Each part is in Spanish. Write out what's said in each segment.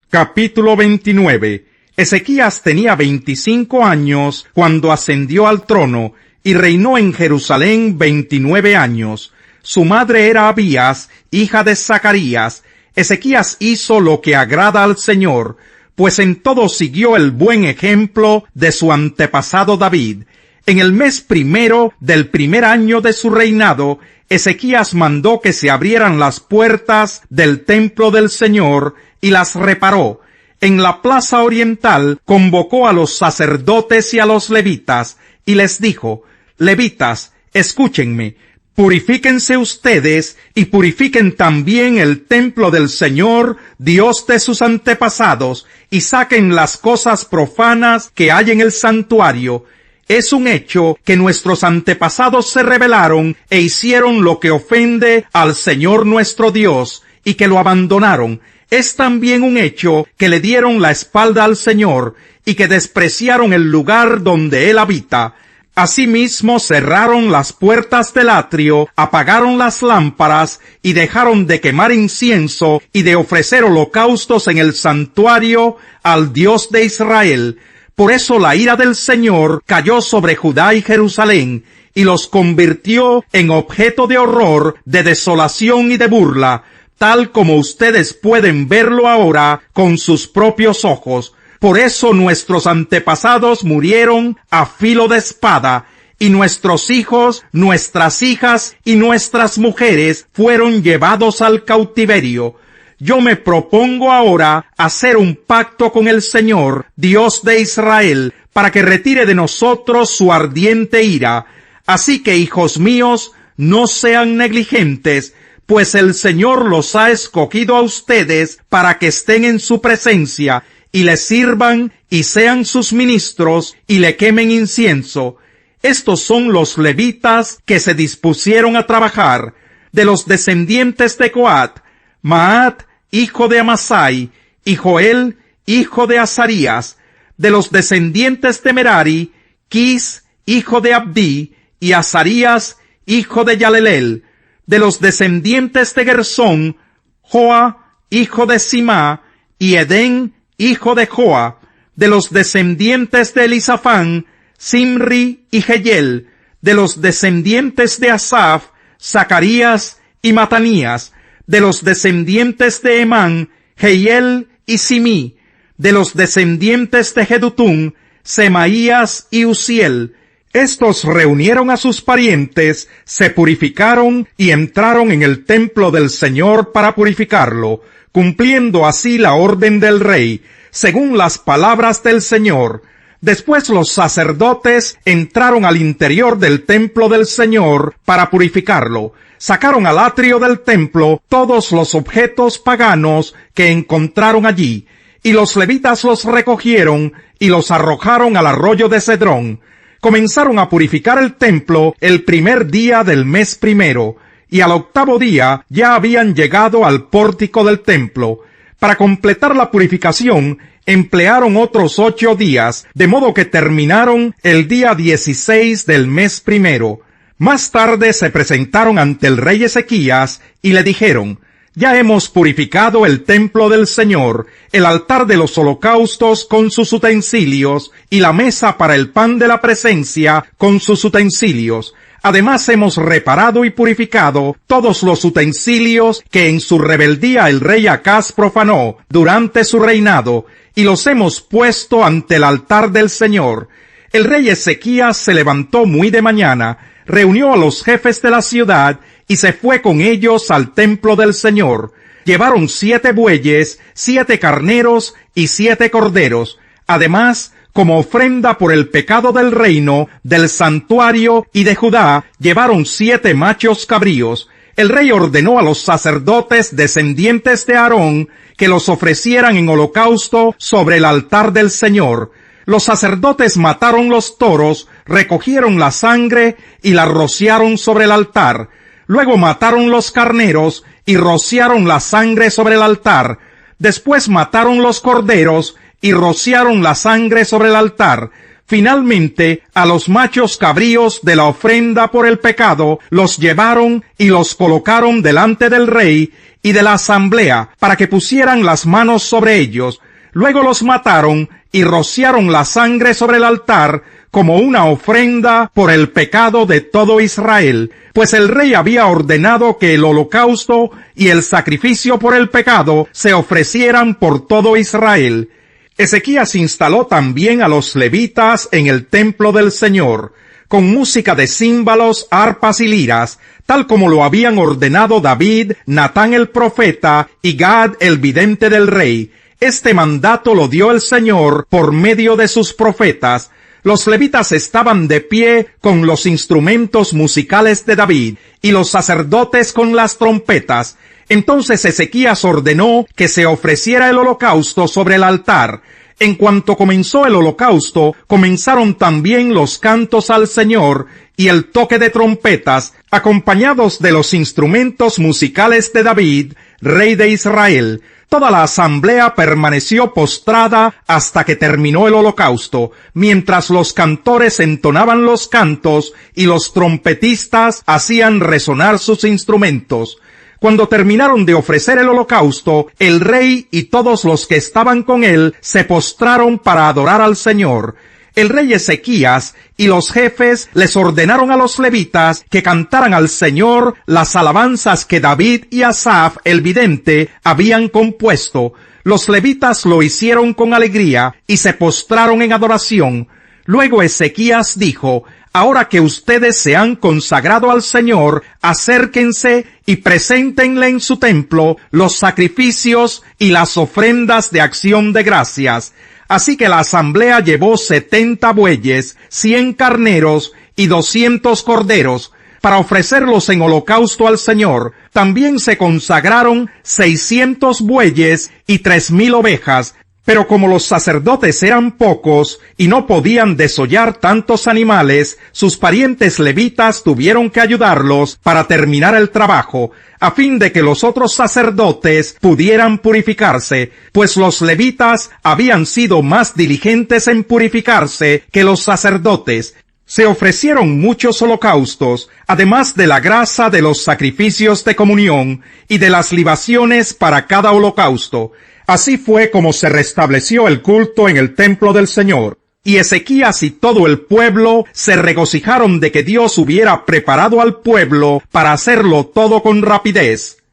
Capítulo 29. Ezequías tenía 25 años cuando ascendió al trono y reinó en Jerusalén 29 años. Su madre era Abías, hija de Zacarías. Ezequías hizo lo que agrada al Señor, pues en todo siguió el buen ejemplo de su antepasado David. En el mes primero del primer año de su reinado, Ezequías mandó que se abrieran las puertas del templo del Señor y las reparó. En la plaza oriental convocó a los sacerdotes y a los levitas, y les dijo: Levitas, escúchenme, purifíquense ustedes y purifiquen también el templo del Señor, Dios de sus antepasados, y saquen las cosas profanas que hay en el santuario. Es un hecho que nuestros antepasados se rebelaron e hicieron lo que ofende al Señor nuestro Dios, y que lo abandonaron. Es también un hecho que le dieron la espalda al Señor, y que despreciaron el lugar donde Él habita. Asimismo cerraron las puertas del atrio, apagaron las lámparas, y dejaron de quemar incienso y de ofrecer holocaustos en el santuario al Dios de Israel. Por eso la ira del Señor cayó sobre Judá y Jerusalén, y los convirtió en objeto de horror, de desolación y de burla, tal como ustedes pueden verlo ahora con sus propios ojos. Por eso nuestros antepasados murieron a filo de espada, y nuestros hijos, nuestras hijas y nuestras mujeres fueron llevados al cautiverio. Yo me propongo ahora hacer un pacto con el Señor, Dios de Israel, para que retire de nosotros su ardiente ira. Así que, hijos míos, no sean negligentes, pues el Señor los ha escogido a ustedes para que estén en su presencia, y le sirvan y sean sus ministros, y le quemen incienso. Estos son los levitas que se dispusieron a trabajar. De los descendientes de Coat: Maat, hijo de Amasai, y Joel, hijo de Azarías. De los descendientes de Merari: Quis, hijo de Abdi, y Azarías, hijo de Yalelel. De los descendientes de Gersón: Joa, hijo de Simá, y Edén, hijo de Joa. De los descendientes de Elisafán: Simri y Jeyel. De los descendientes de Asaf: Zacarías y Matanías. De los descendientes de Emán: Jehiel y Simí. De los descendientes de Jedutún: Semaías y Uziel. Estos reunieron a sus parientes, se purificaron y entraron en el templo del Señor para purificarlo, cumpliendo así la orden del rey, según las palabras del Señor. Después los sacerdotes entraron al interior del templo del Señor para purificarlo. Sacaron al atrio del templo todos los objetos paganos que encontraron allí, y los levitas los recogieron y los arrojaron al arroyo de Cedrón. Comenzaron a purificar el templo el primer día del mes primero, y al octavo día ya habían llegado al pórtico del templo. Para completar la purificación, emplearon otros 8 días, de modo que terminaron el día 16 del mes primero. Más tarde se presentaron ante el rey Ezequías y le dijeron: Ya hemos purificado el templo del Señor, el altar de los holocaustos con sus utensilios, y la mesa para el pan de la presencia con sus utensilios. Además hemos reparado y purificado todos los utensilios que en su rebeldía el rey Acaz profanó durante su reinado, y los hemos puesto ante el altar del Señor. El rey Ezequías se levantó muy de mañana, reunió a los jefes de la ciudad y se fue con ellos al templo del Señor. Llevaron 7 bueyes, 7 carneros y 7 corderos. Además, como ofrenda por el pecado del reino, del santuario y de Judá, llevaron 7 machos cabríos. El rey ordenó a los sacerdotes descendientes de Aarón que los ofrecieran en holocausto sobre el altar del Señor. Los sacerdotes mataron los toros, recogieron la sangre y la rociaron sobre el altar. Luego mataron los carneros y rociaron la sangre sobre el altar. Después mataron los corderos y rociaron la sangre sobre el altar. Finalmente, a los machos cabríos de la ofrenda por el pecado los llevaron y los colocaron delante del rey y de la asamblea para que pusieran las manos sobre ellos. Luego los mataron y rociaron la sangre sobre el altar como una ofrenda por el pecado de todo Israel, pues el rey había ordenado que el holocausto y el sacrificio por el pecado se ofrecieran por todo Israel. Ezequías instaló también a los levitas en el templo del Señor, con música de címbalos, arpas y liras, tal como lo habían ordenado David, Natán el profeta y Gad el vidente del rey. Este mandato lo dio el Señor por medio de sus profetas. Los levitas estaban de pie con los instrumentos musicales de David y los sacerdotes con las trompetas. Entonces Ezequías ordenó que se ofreciera el holocausto sobre el altar. En cuanto comenzó el holocausto, comenzaron también los cantos al Señor y el toque de trompetas, acompañados de los instrumentos musicales de David, rey de Israel. Toda la asamblea permaneció postrada hasta que terminó el holocausto, mientras los cantores entonaban los cantos y los trompetistas hacían resonar sus instrumentos. Cuando terminaron de ofrecer el holocausto, el rey y todos los que estaban con él se postraron para adorar al Señor. El rey Ezequías y los jefes les ordenaron a los levitas que cantaran al Señor las alabanzas que David y Asaf, el vidente, habían compuesto. Los levitas lo hicieron con alegría y se postraron en adoración. Luego Ezequías dijo: ahora que ustedes se han consagrado al Señor, acérquense y preséntenle en su templo los sacrificios y las ofrendas de acción de gracias. Así que la asamblea llevó 70 bueyes, 100 carneros y 200 corderos para ofrecerlos en holocausto al Señor. También se consagraron 600 bueyes y 3,000 ovejas. Pero como los sacerdotes eran pocos y no podían desollar tantos animales, sus parientes levitas tuvieron que ayudarlos para terminar el trabajo, a fin de que los otros sacerdotes pudieran purificarse, pues los levitas habían sido más diligentes en purificarse que los sacerdotes. Se ofrecieron muchos holocaustos, además de la grasa de los sacrificios de comunión y de las libaciones para cada holocausto. Así fue como se restableció el culto en el templo del Señor, y Ezequías y todo el pueblo se regocijaron de que Dios hubiera preparado al pueblo para hacerlo todo con rapidez.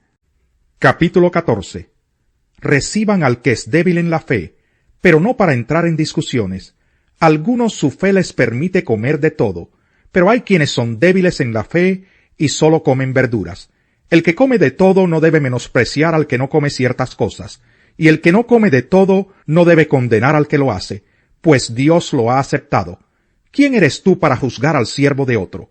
Capítulo 14. Reciban al que es débil en la fe, pero no para entrar en discusiones. Algunos su fe les permite comer de todo, pero hay quienes son débiles en la fe y solo comen verduras. El que come de todo no debe menospreciar al que no come ciertas cosas, y el que no come de todo no debe condenar al que lo hace, pues Dios lo ha aceptado. ¿Quién eres tú para juzgar al siervo de otro?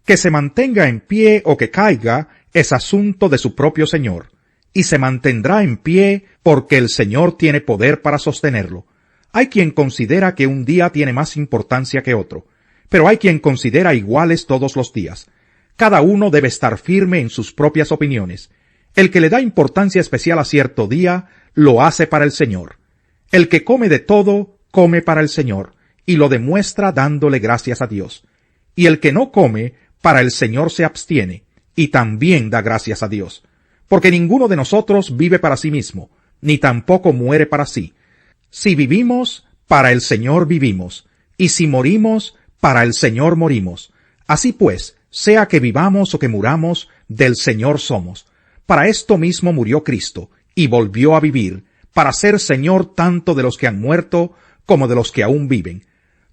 Que se mantenga en pie o que caiga es asunto de su propio Señor, y se mantendrá en pie porque el Señor tiene poder para sostenerlo. Hay quien considera que un día tiene más importancia que otro, pero hay quien considera iguales todos los días. Cada uno debe estar firme en sus propias opiniones. El que le da importancia especial a cierto día, lo hace para el Señor. El que come de todo, come para el Señor, y lo demuestra dándole gracias a Dios. Y el que no come, para el Señor se abstiene, y también da gracias a Dios. Porque ninguno de nosotros vive para sí mismo, ni tampoco muere para sí. Si vivimos, para el Señor vivimos, y si morimos, para el Señor morimos. Así pues, sea que vivamos o que muramos, del Señor somos. Para esto mismo murió Cristo, y volvió a vivir, para ser Señor tanto de los que han muerto como de los que aún viven.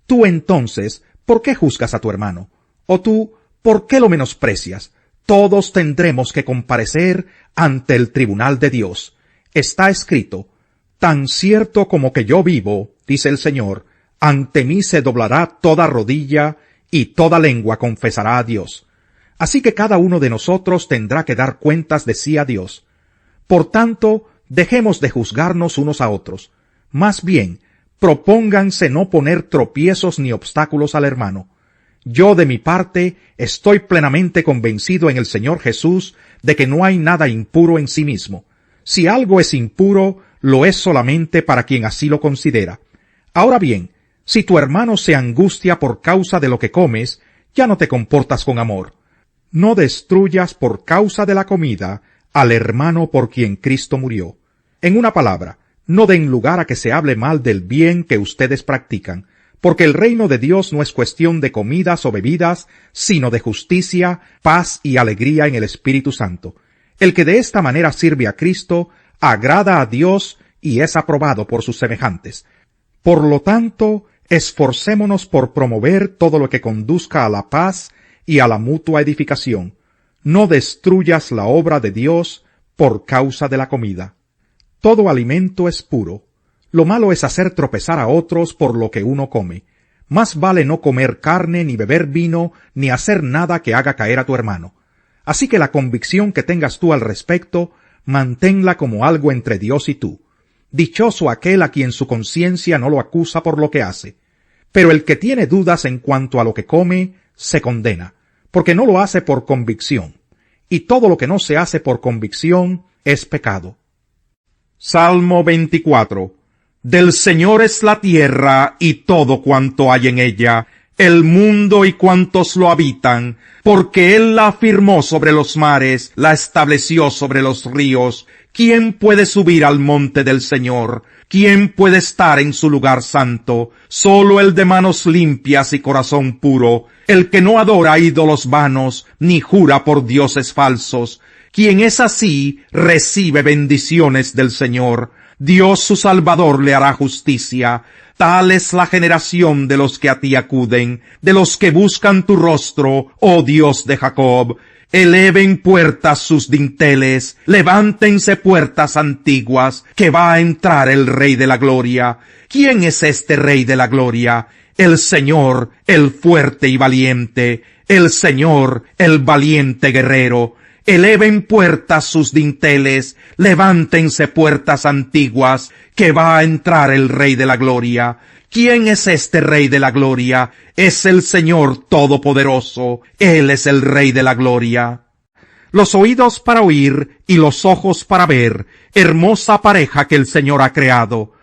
Tú entonces, ¿por qué juzgas a tu hermano? O tú, ¿por qué lo menosprecias? Todos tendremos que comparecer ante el tribunal de Dios. Está escrito: tan cierto como que yo vivo, dice el Señor, ante mí se doblará toda rodilla y toda lengua confesará a Dios. Así que cada uno de nosotros tendrá que dar cuentas de sí a Dios. Por tanto, dejemos de juzgarnos unos a otros. Más bien, propónganse no poner tropiezos ni obstáculos al hermano. Yo, de mi parte, estoy plenamente convencido en el Señor Jesús de que no hay nada impuro en sí mismo. Si algo es impuro, lo es solamente para quien así lo considera. Ahora bien, Si tu hermano se angustia por causa de lo que comes, ya no te comportas con amor. No destruyas por causa de la comida al hermano por quien Cristo murió. En una palabra, no den lugar a que se hable mal del bien que ustedes practican, porque el reino de Dios no es cuestión de comidas o bebidas, sino de justicia, paz y alegría en el Espíritu Santo. El que de esta manera sirve a Cristo, agrada a Dios y es aprobado por sus semejantes. Por lo tanto, esforcémonos por promover todo lo que conduzca a la paz y a la mutua edificación. No destruyas la obra de Dios por causa de la comida. Todo alimento es puro. Lo malo es hacer tropezar a otros por lo que uno come. Más vale no comer carne, ni beber vino, ni hacer nada que haga caer a tu hermano. Así que la convicción que tengas tú al respecto, manténla como algo entre Dios y tú. Dichoso aquel a quien su conciencia no lo acusa por lo que hace. Pero el que tiene dudas en cuanto a lo que come, se condena, porque no lo hace por convicción. Y todo lo que no se hace por convicción es pecado. Salmo 24. Del Señor es la tierra y todo cuanto hay en ella, el mundo y cuantos lo habitan, porque Él la afirmó sobre los mares, la estableció sobre los ríos. ¿Quién puede subir al monte del Señor? ¿Quién puede estar en su lugar santo? Solo el de manos limpias y corazón puro, el que no adora ídolos vanos, ni jura por dioses falsos. Quien es así, recibe bendiciones del Señor. Dios su Salvador le hará justicia. Tal es la generación de los que a ti acuden, de los que buscan tu rostro, oh Dios de Jacob. Eleven puertas sus dinteles, levántense puertas antiguas, que va a entrar el Rey de la Gloria. ¿Quién es este Rey de la Gloria? El Señor, el fuerte y valiente, el Señor, el valiente guerrero. Eleven puertas sus dinteles, levántense puertas antiguas, que va a entrar el Rey de la Gloria. ¿Quién es este Rey de la Gloria? Es el Señor Todopoderoso. Él es el Rey de la Gloria. Los oídos para oír y los ojos para ver, hermosa pareja que el Señor ha creado.